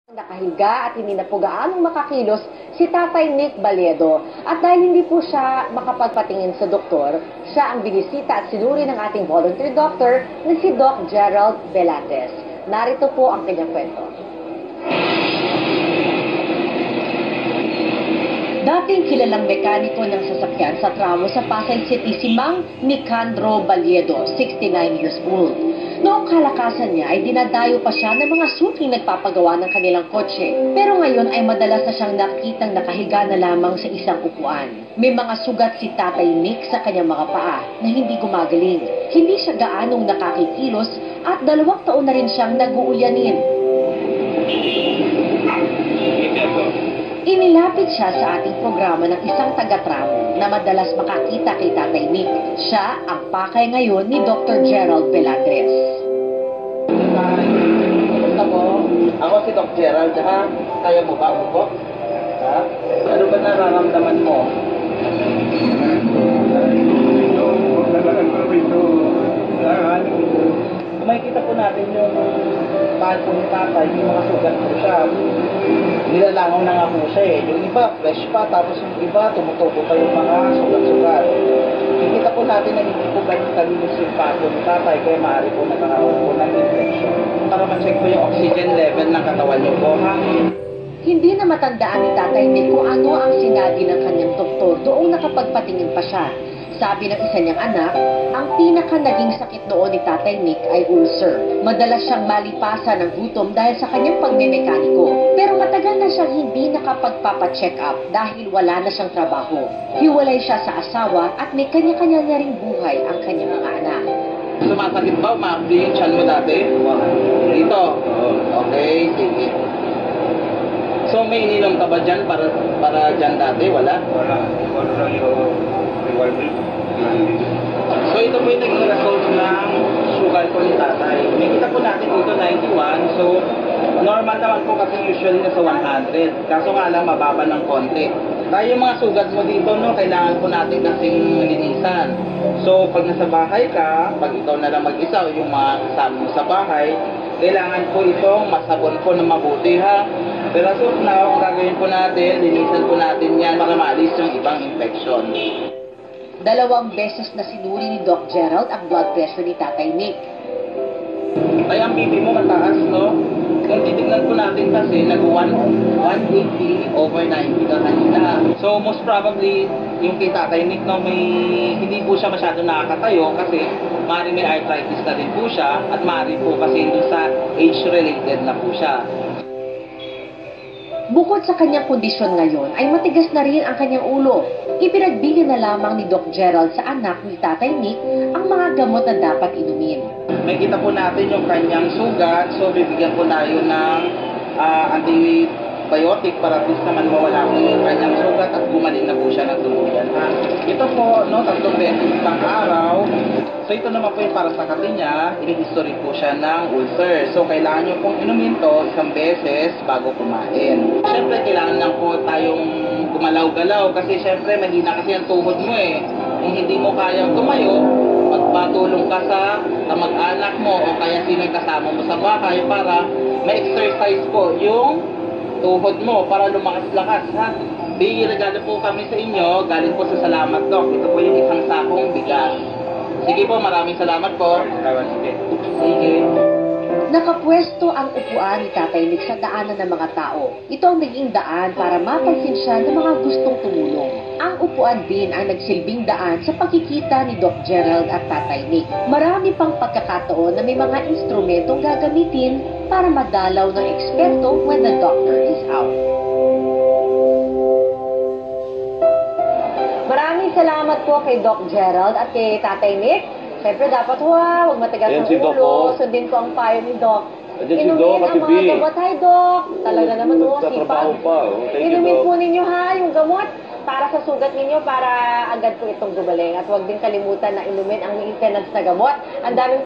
Nakahiga at hindi na po gaanong makakilos si Tatay Nick Baliedo. At dahil hindi po siya makapagpatingin sa doktor, siya ang binisita at sinuri ng ating voluntary doctor na si Doc Gerald Velates. Narito po ang kanyang kwento. Dating kilalang mekaniko ng sasakyan sa tramo sa Pasay City si Mang Nicandro Baliedo, 69 years old. Noong kalakasan niya ay dinadayo pa siya ng mga suking nagpapagawa ng kanilang kotse. Pero ngayon ay madalas na siyang nakitang nakahiga na lamang sa isang upuan. May mga sugat si Tatay Nick sa kanyang mga paa na hindi gumagaling. Hindi siya gaanong nakakikilos at 2 taon na rin siyang nag-uulyanin. Inilapit siya sa ating programa ng isang taga-tramo na madalas makakita kay Tatay Nick. Siya ang pakay ngayon ni Dr. Gerald Velates. Ako si Doc Gerald, ha? Kaya mo ba po? Ha? Ano ba nararamdaman mo? Kung makikita po natin yung paan po ni Tatay, yung mga sugat po siya. Nilalangaw na nga po siya eh. Yung iba, fresh pa, tapos yung iba, tumutubo pa yung mga sugat-sugat. Kikita po natin na hindi po ganun kalinis yung paan po ni Tatay, kaya maaari po nagkakaroon po ng infection. Para ma-check po yung oxygen level ng katawan niyo po, ha? Hindi na matandaan ni Tatay Nick kung ano ang sinabi ng kanyang doktor doong nakapagpatingin pa siya. Sabi ng isa niyang anak, ang pinaka naging sakit noon ni Tatay Nick ay ulcer. Madalas siyang malipasan ng gutom dahil sa kanyang pagmemekaniko. Pero matagal na siyang hindi nakapagpapacheck up dahil wala na siyang trabaho. Hiwalay siya sa asawa at may kanya-kanya na ring buhay ang kanyang mga anak. Sumasakit ba? Umaabdi yung tiyan mo dati? Dito? Okay, sige. So may ininom ka ba dyan para dyan dati? Wala? Wala lang yung revolver. So ito po yung naging result ng sugar ko ni Tatay. Nakita po natin dito 91. So normal naman po kasi usually nasa 100. Kaso nga lang mababa ng konti. Kaya yung mga sugat mo dito, no, kailangan po natin kasing linisan. So pag nasa bahay ka, pag ikaw na lang mag-isa o yung mga kasama mo sa bahay, kailangan po itong masabon po ng mabuti, ha. Pero as of now, gagawin po natin, linisan po natin yan para maalis yung ibang infection. 2 beses na sinuri ni Doc Gerald ang blood pressure ni Tatay Nick. Ay, ang BP mo mataas, no? Kung titignan po natin kasi, nag-180 over 90 ka kanina. So, most probably, yung kay Tatay Nick, no, hindi po siya masyado nakakatayo kasi maaaring may arthritis na din po siya at maaaring po kasi doon sa age-related na po siya. Bukod sa kanyang kondisyon ngayon, ay matigas na rin ang kanyang ulo. Ipinagbili na lamang ni Doc Gerald sa anak ni Tatay Nick ang mga gamot na dapat inumin. May kita po natin yung kanyang sugat, so bibigyan po tayo ng antibiotic para at least naman mawala po yung kanyang sugat at gumaling na po siya ng tuluyan. Ito po, no, 3 beses isang araw. So ito naman po yung para sa kati niya, ini-history po siya ng ulcer. So kailangan nyo pong inumin to 1 beses bago kumain. Siyempre kailangan lang po tayong gumalaw-galaw kasi siyempre mahina kasi ang tuhod mo eh. Kung hindi mo kayang tumayo, magpatulong ka sa mag-anak mo o kaya sino kasama mo sa bahay para ma-exercise po yung tuhod mo para lumakas-lakas, ha. Regalo po kami sa inyo, galing po sa Salamat Doc. Ito po yung isang sakong bigas. Sige po, maraming salamat po. Sige. Nakapwesto ang upuan ni Tatay Nick sa daanan ng mga tao. Ito ang naging daan para mapansin siya ng mga gustong tumulong. Ang upuan din ang nagsilbing daan sa pagkikita ni Doc Gerald at Tatay Nick. Marami pang pagkakataon na may mga instrumentong gagamitin para madalaw ng eksperto when the doctor is out. Maraming salamat po kay Doc Gerald at kay Tatay Nick. Siyempre dapat huwag matagal Ayan ng si Doc, ulo. oh. Sundin ko ang payo ni Doc. Ayan si Inumin Doc, ang Ate mga B. gamot. Hi, Doc. Talaga naman, oh, Nagtatrabaho sipag. pa, oh. Thank you, Inumin Doc. po ninyo, ha, yung gamot para sa sugat ninyo para agad po itong gumaling. At huwag din kalimutan na inumin ang maintenance na gamot. Ang daming